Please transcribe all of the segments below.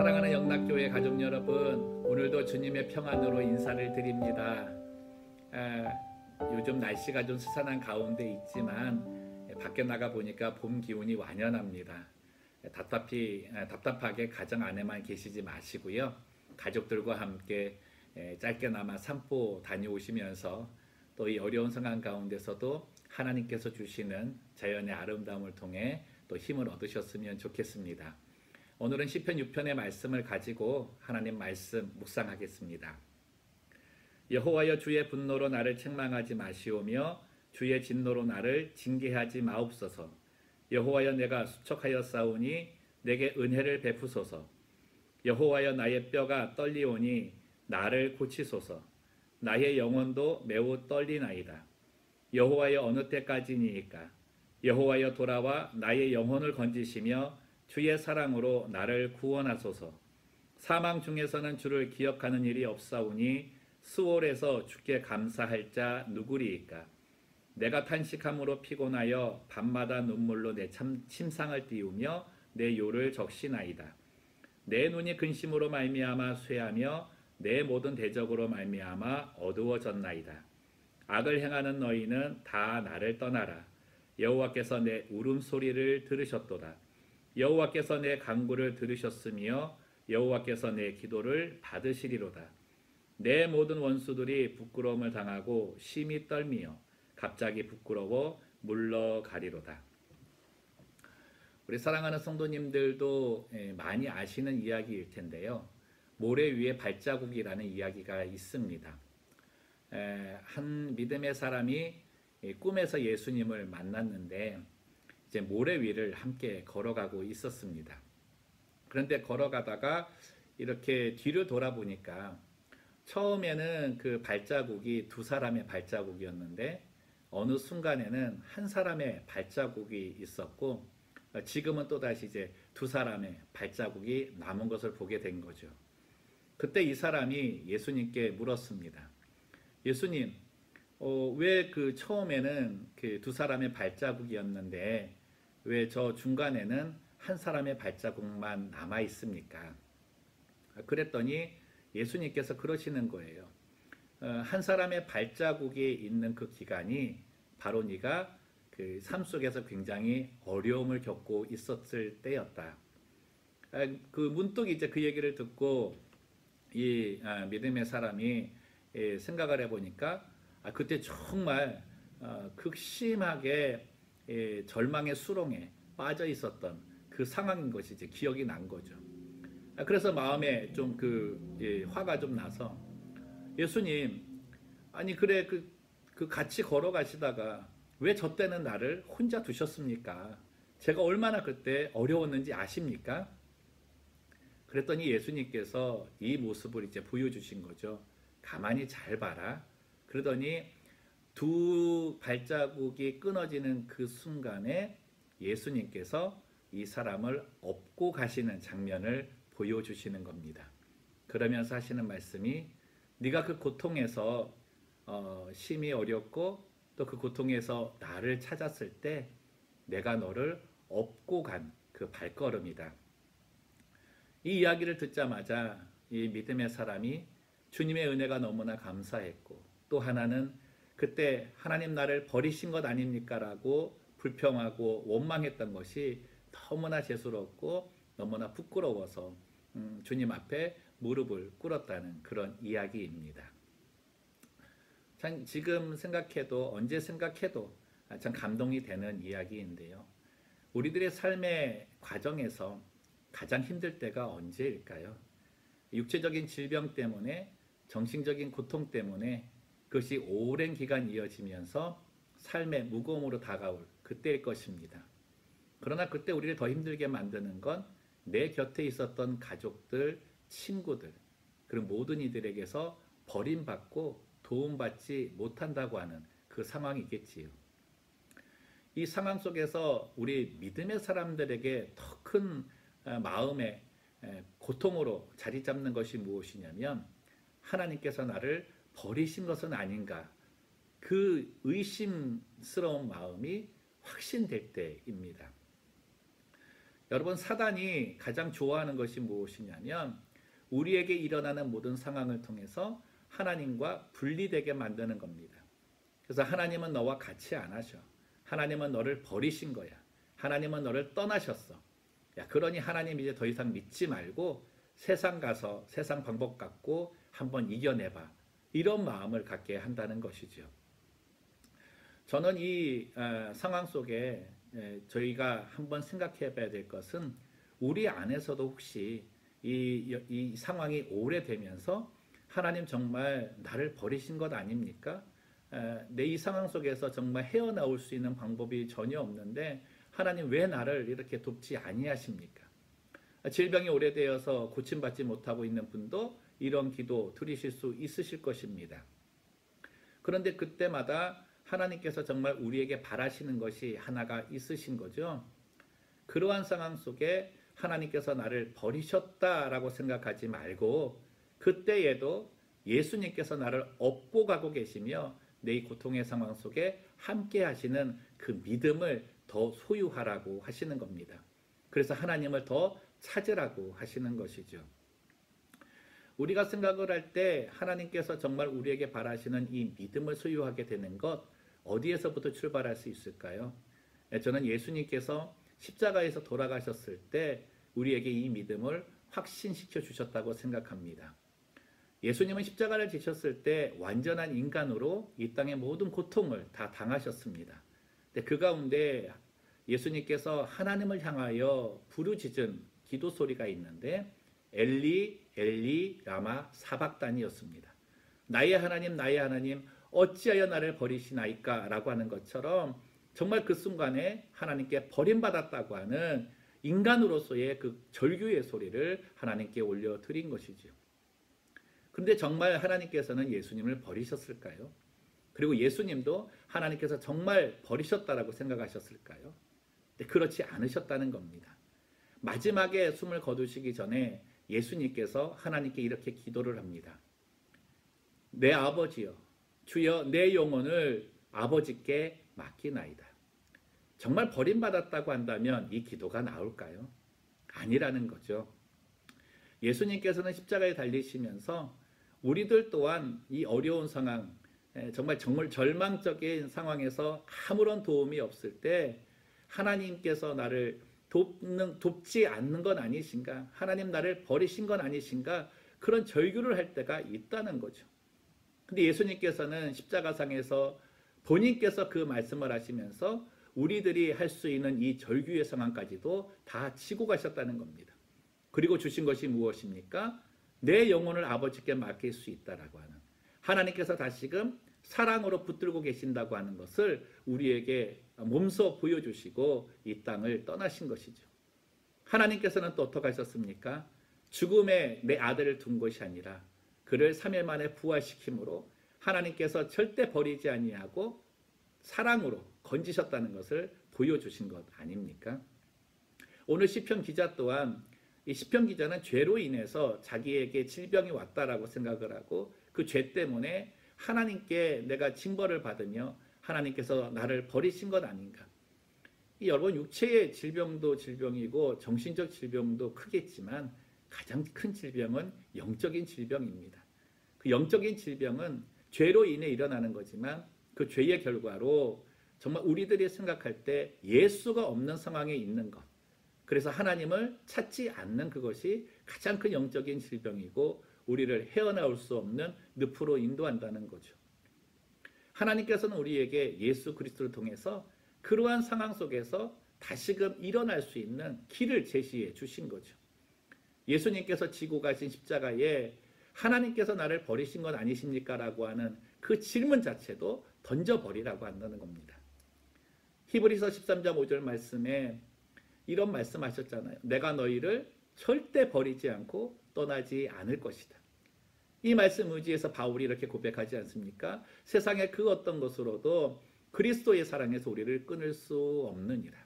사랑하는 영락교회 가족 여러분, 오늘도 주님의 평안으로 인사를 드립니다. 요즘 날씨가 좀 스산한 가운데 있지만 밖에 나가 보니까 봄 기운이 완연합니다. 답답하게 가정 안에만 계시지 마시고요. 가족들과 함께 짧게나마 산보 다녀오시면서 또 이 어려운 상황 가운데서도 하나님께서 주시는 자연의 아름다움을 통해 또 힘을 얻으셨으면 좋겠습니다. 오늘은 시편 6편의 말씀을 가지고 하나님 말씀 묵상하겠습니다. 여호와여, 주의 분노로 나를 책망하지 마시오며 주의 진노로 나를 징계하지 마옵소서. 여호와여, 내가 수척하였사오니 내게 은혜를 베푸소서. 여호와여, 나의 뼈가 떨리오니 나를 고치소서. 나의 영혼도 매우 떨리나이다. 여호와여, 어느 때까지니이까? 여호와여, 돌아와 나의 영혼을 건지시며 주의 사랑으로 나를 구원하소서. 사망 중에서는 주를 기억하는 일이 없사오니 수월에서 주께 감사할 자 누구리이까? 내가 탄식함으로 피곤하여 밤마다 눈물로 내 침상을 띄우며 내 요를 적시나이다. 내 눈이 근심으로 말미암아 쇠하며 내 모든 대적으로 말미암아 어두워졌나이다. 악을 행하는 너희는 다 나를 떠나라. 여호와께서 내 울음소리를 들으셨도다. 여호와께서 내 간구를 들으셨으며 여호와께서 내 기도를 받으시리로다. 내 모든 원수들이 부끄러움을 당하고 심히 떨미어 갑자기 부끄러워 물러가리로다. 우리 사랑하는 성도님들도 많이 아시는 이야기일 텐데요. 모래 위에 발자국이라는 이야기가 있습니다. 한 믿음의 사람이 꿈에서 예수님을 만났는데 이제 모래 위를 함께 걸어가고 있었습니다. 그런데 걸어가다가 이렇게 뒤를 돌아보니까 처음에는 그 발자국이 두 사람의 발자국이었는데 어느 순간에는 한 사람의 발자국이 있었고 지금은 또다시 이제 두 사람의 발자국이 남은 것을 보게 된 거죠. 그때 이 사람이 예수님께 물었습니다. 예수님, 왜 그 처음에는 그 두 사람의 발자국이었는데 왜 저 중간에는 한 사람의 발자국만 남아 있습니까? 그랬더니 예수님께서 그러시는 거예요. 한 사람의 발자국이 있는 그 기간이 바로 네가 그 삶 속에서 굉장히 어려움을 겪고 있었을 때였다. 그 문득 이제 그 얘기를 듣고 이 믿음의 사람이 생각을 해보니까 그때 정말 극심하게 절망의 수렁에 빠져 있었던 그 상황인 것이 이제 기억이 난 거죠. 그래서 마음에 좀 화가 좀 나서 예수님, 아니 그래 그 같이 걸어가시다가 왜 저 때는 나를 혼자 두셨습니까? 제가 얼마나 그때 어려웠는지 아십니까? 그랬더니 예수님께서 이 모습을 이제 보여주신 거죠. 가만히 잘 봐라. 그러더니 두 발자국이 끊어지는 그 순간에 예수님께서 이 사람을 업고 가시는 장면을 보여주시는 겁니다. 그러면서 하시는 말씀이 네가 그 고통에서 심히 어렵고 또 그 고통에서 나를 찾았을 때 내가 너를 업고 간 그 발걸음이다. 이 이야기를 듣자마자 이 믿음의 사람이 주님의 은혜가 너무나 감사했고 또 하나는 그때 하나님 나를 버리신 것 아닙니까? 라고 불평하고 원망했던 것이 너무나 죄스럽고 너무나 부끄러워서 주님 앞에 무릎을 꿇었다는 그런 이야기입니다. 참 지금 생각해도 언제 생각해도 참 감동이 되는 이야기인데요. 우리들의 삶의 과정에서 가장 힘들 때가 언제일까요? 육체적인 질병 때문에 정신적인 고통 때문에 그것이 오랜 기간 이어지면서 삶의 무거움으로 다가올 그때일 것입니다. 그러나 그때 우리를 더 힘들게 만드는 건 내 곁에 있었던 가족들, 친구들, 그리고 모든 이들에게서 버림받고 도움받지 못한다고 하는 그 상황이겠지요. 이 상황 속에서 우리 믿음의 사람들에게 더 큰 마음의 고통으로 자리 잡는 것이 무엇이냐면 하나님께서 나를 버리신 것은 아닌가, 그 의심스러운 마음이 확신될 때입니다. 여러분, 사단이 가장 좋아하는 것이 무엇이냐면 우리에게 일어나는 모든 상황을 통해서 하나님과 분리되게 만드는 겁니다. 그래서 하나님은 너와 같이 안 하셔. 하나님은 너를 버리신 거야. 하나님은 너를 떠나셨어. 야, 그러니 하나님 이제 더 이상 믿지 말고 세상 가서 세상 방법 갖고 한번 이겨내봐. 이런 마음을 갖게 한다는 것이죠. 저는 이 상황 속에 저희가 한번 생각해 봐야 될 것은 우리 안에서도 혹시 이 상황이 오래되면서 하나님 정말 나를 버리신 것 아닙니까? 내 이 상황 속에서 정말 헤어나올 수 있는 방법이 전혀 없는데 하나님 왜 나를 이렇게 돕지 아니하십니까? 질병이 오래되어서 고침받지 못하고 있는 분도 이런 기도 드리실 수 있으실 것입니다. 그런데 그때마다 하나님께서 정말 우리에게 바라시는 것이 하나가 있으신 거죠. 그러한 상황 속에 하나님께서 나를 버리셨다라고 생각하지 말고 그때에도 예수님께서 나를 업고 가고 계시며 내 고통의 상황 속에 함께 하시는 그 믿음을 더 소유하라고 하시는 겁니다. 그래서 하나님을 더 찾으라고 하시는 것이죠. 우리가 생각을 할 때 하나님께서 정말 우리에게 바라시는 이 믿음을 소유하게 되는 것 어디에서부터 출발할 수 있을까요? 저는 예수님께서 십자가에서 돌아가셨을 때 우리에게 이 믿음을 확신시켜 주셨다고 생각합니다. 예수님은 십자가를 지셨을 때 완전한 인간으로 이 땅의 모든 고통을 다 당하셨습니다. 근데 그 가운데 예수님께서 하나님을 향하여 부르짖은 기도 소리가 있는데 엘리 엘리 라마 사박단이었습니다. 나의 하나님 어찌하여 나를 버리시나이까 라고 하는 것처럼 정말 그 순간에 하나님께 버림받았다고 하는 인간으로서의 그 절규의 소리를 하나님께 올려드린 것이죠. 그런데 정말 하나님께서는 예수님을 버리셨을까요? 그리고 예수님도 하나님께서 정말 버리셨다라고 생각하셨을까요? 근데 그렇지 않으셨다는 겁니다. 마지막에 숨을 거두시기 전에 예수님께서 하나님께 이렇게 기도를 합니다. 내 아버지여, 주여 내 영혼을 아버지께 맡기나이다. 정말 버림받았다고 한다면 이 기도가 나올까요? 아니라는 거죠. 예수님께서는 십자가에 달리시면서 우리들 또한 이 어려운 상황, 정말 절망적인 상황에서 아무런 도움이 없을 때 하나님께서 나를 돕지 않는 건 아니신가? 하나님 나를 버리신 건 아니신가? 그런 절규를 할 때가 있다는 거죠. 근데 예수님께서는 십자가상에서 본인께서 그 말씀을 하시면서 우리들이 할 수 있는 이 절규의 상황까지도 다 치고 가셨다는 겁니다. 그리고 주신 것이 무엇입니까? 내 영혼을 아버지께 맡길 수 있다라고 하는, 하나님께서 다시금 사랑으로 붙들고 계신다고 하는 것을 우리에게 몸소 보여주시고 이 땅을 떠나신 것이죠. 하나님께서는 또 어떻게 하셨습니까? 죽음에 내 아들을 둔 것이 아니라 그를 3일 만에 부활시킴으로 하나님께서 절대 버리지 아니하고 사랑으로 건지셨다는 것을 보여주신 것 아닙니까? 오늘 시편 기자 또한 이 시편 기자는 죄로 인해서 자기에게 질병이 왔다라고 생각을 하고 그 죄 때문에 하나님께 내가 징벌을 받으며 하나님께서 나를 버리신 것 아닌가. 여러분, 육체의 질병도 질병이고 정신적 질병도 크겠지만 가장 큰 질병은 영적인 질병입니다. 그 영적인 질병은 죄로 인해 일어나는 거지만 그 죄의 결과로 정말 우리들이 생각할 때 예수가 없는 상황에 있는 것, 그래서 하나님을 찾지 않는 그것이 가장 큰 영적인 질병이고 우리를 헤어나올 수 없는 늪으로 인도한다는 거죠. 하나님께서는 우리에게 예수 그리스도를 통해서 그러한 상황 속에서 다시금 일어날 수 있는 길을 제시해 주신 거죠. 예수님께서 지고 가신 십자가에 하나님께서 나를 버리신 건 아니십니까? 라고 하는 그 질문 자체도 던져버리라고 한다는 겁니다. 히브리서 13장 5절 말씀에 이런 말씀하셨잖아요. 내가 너희를 절대 버리지 않고 떠나지 않을 것이다. 이 말씀 의지해서 바울이 이렇게 고백하지 않습니까? 세상의 그 어떤 것으로도 그리스도의 사랑에서 우리를 끊을 수 없느니라.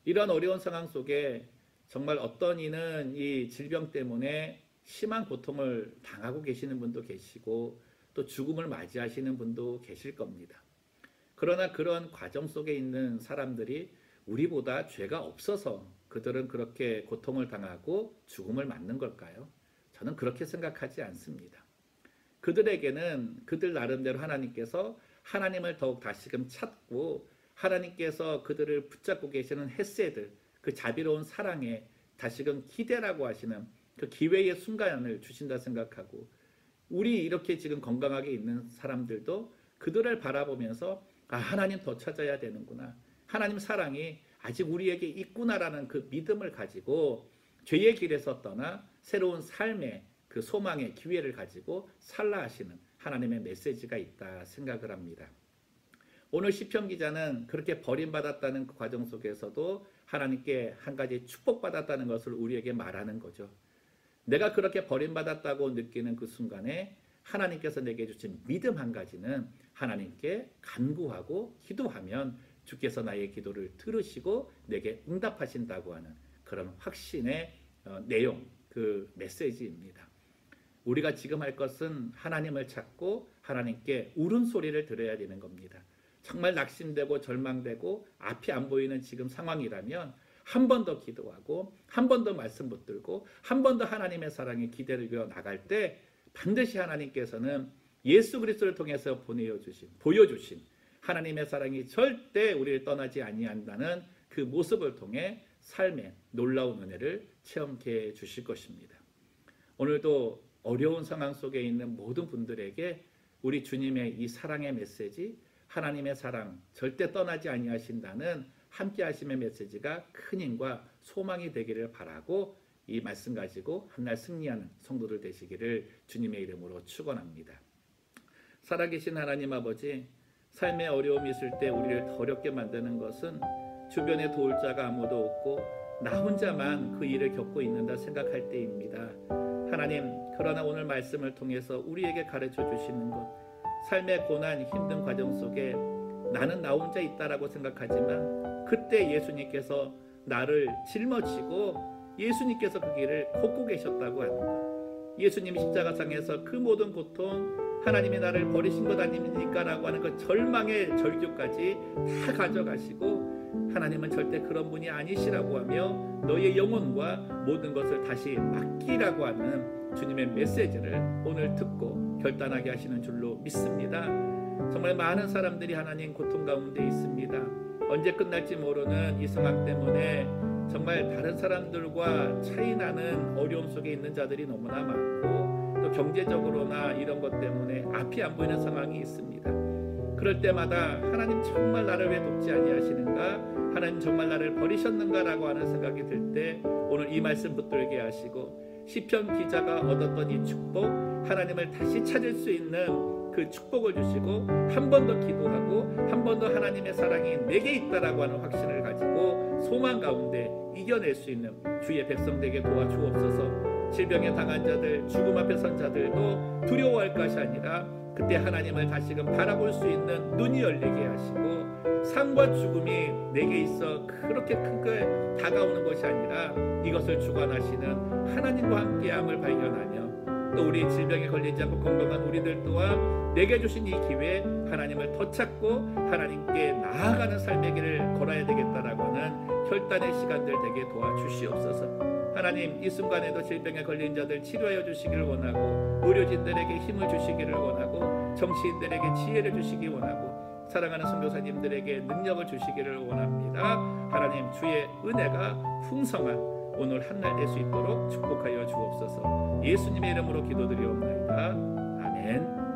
이런 어려운 상황 속에 정말 어떤 이는 이 질병 때문에 심한 고통을 당하고 계시는 분도 계시고 또 죽음을 맞이하시는 분도 계실 겁니다. 그러나 그런 과정 속에 있는 사람들이 우리보다 죄가 없어서 그들은 그렇게 고통을 당하고 죽음을 맞는 걸까요? 저는 그렇게 생각하지 않습니다. 그들에게는 그들 나름대로 하나님께서 하나님을 더욱 다시금 찾고 하나님께서 그들을 붙잡고 계시는 헤세드, 그 자비로운 사랑에 다시금 기대라고 하시는 그 기회의 순간을 주신다 생각하고, 우리 이렇게 지금 건강하게 있는 사람들도 그들을 바라보면서 하나님 더 찾아야 되는구나, 하나님 사랑이 아직 우리에게 있구나라는 그 믿음을 가지고 죄의 길에서 떠나 새로운 삶의 그 소망의 기회를 가지고 살라 하시는 하나님의 메시지가 있다 생각을 합니다. 오늘 시편 기자는 그렇게 버림받았다는 그 과정 속에서도 하나님께 한 가지 축복받았다는 것을 우리에게 말하는 거죠. 내가 그렇게 버림받았다고 느끼는 그 순간에 하나님께서 내게 주신 믿음 한 가지는 하나님께 간구하고 기도하면 주께서 나의 기도를 들으시고 내게 응답하신다고 하는 그런 확신의 내용, 그 메시지입니다. 우리가 지금 할 것은 하나님을 찾고 하나님께 울음소리를 들어야 되는 겁니다. 정말 낙심되고 절망되고 앞이 안 보이는 지금 상황이라면 한 번 더 기도하고 한 번 더 말씀 붙들고 한 번 더 하나님의 사랑에 기대를 이어 나갈 때 반드시 하나님께서는 예수 그리스도를 통해서 보여주신 하나님의 사랑이 절대 우리를 떠나지 아니한다는 그 모습을 통해 삶의 놀라운 은혜를 체험케 해 주실 것입니다. 오늘도 어려운 상황 속에 있는 모든 분들에게 우리 주님의 이 사랑의 메시지, 하나님의 사랑 절대 떠나지 아니하신다는 함께 하심의 메시지가 큰 힘과 소망이 되기를 바라고 이 말씀 가지고 한날 승리하는 성도들 되시기를 주님의 이름으로 축원합니다. 살아계신 하나님 아버지, 삶의 어려움이 있을 때 우리를 더 어렵게 만드는 것은 주변에 도울 자가 아무도 없고 나 혼자만 그 일을 겪고 있는다 생각할 때입니다. 하나님, 그러나 오늘 말씀을 통해서 우리에게 가르쳐 주시는 것, 삶의 고난, 힘든 과정 속에 나는 나 혼자 있다라고 생각하지만 그때 예수님께서 나를 짊어지고 예수님께서 그 길을 걷고 계셨다고 하는 것, 예수님이 십자가상에서 그 모든 고통, 하나님이 나를 버리신 것 아닙니까? 라고 하는 그 절망의 절규까지 다 가져가시고 하나님은 절대 그런 분이 아니시라고 하며 너의 영혼과 모든 것을 다시 맡기라고 하는 주님의 메시지를 오늘 듣고 결단하게 하시는 줄로 믿습니다. 정말 많은 사람들이 하나님 고통 가운데 있습니다. 언제 끝날지 모르는 이 상황 때문에 정말 다른 사람들과 차이 나는 어려움 속에 있는 자들이 너무나 많고 또 경제적으로나 이런 것 때문에 앞이 안 보이는 상황이 있습니다. 그럴 때마다 하나님 정말 나를 왜 돕지 아니하시는가? 하나님 정말 나를 버리셨는가라고 하는 생각이 들 때 오늘 이 말씀 붙들게 하시고 시편 기자가 얻었던 이 축복, 하나님을 다시 찾을 수 있는 그 축복을 주시고 한 번 더 기도하고 한 번 더 하나님의 사랑이 내게 있다라고 하는 확신을 가지고 소망 가운데 이겨낼 수 있는 주의 백성 되게 도와주옵소서. 질병에 당한 자들, 죽음 앞에 선 자들도 두려워할 것이 아니라 그때 하나님을 다시금 바라볼 수 있는 눈이 열리게 하시고 삶과 죽음이 내게 있어 그렇게 크게 다가오는 것이 아니라 이것을 주관하시는 하나님과 함께함을 발견하며 또 우리 질병에 걸리지 않고 건강한 우리들 또한 내게 주신 이 기회에 하나님을 더 찾고 하나님께 나아가는 삶의 길을 걸어야 되겠다라고 하는 결단의 시간들 되게 도와주시옵소서. 하나님, 이 순간에도 질병에 걸린 자들 치료하여 주시기를 원하고 의료진들에게 힘을 주시기를 원하고 정치인들에게 지혜를 주시기 원하고 사랑하는 선교사님들에게 능력을 주시기를 원합니다. 하나님, 주의 은혜가 풍성한 오늘 한날 될 수 있도록 축복하여 주옵소서. 예수님의 이름으로 기도드리옵나이다. 아멘.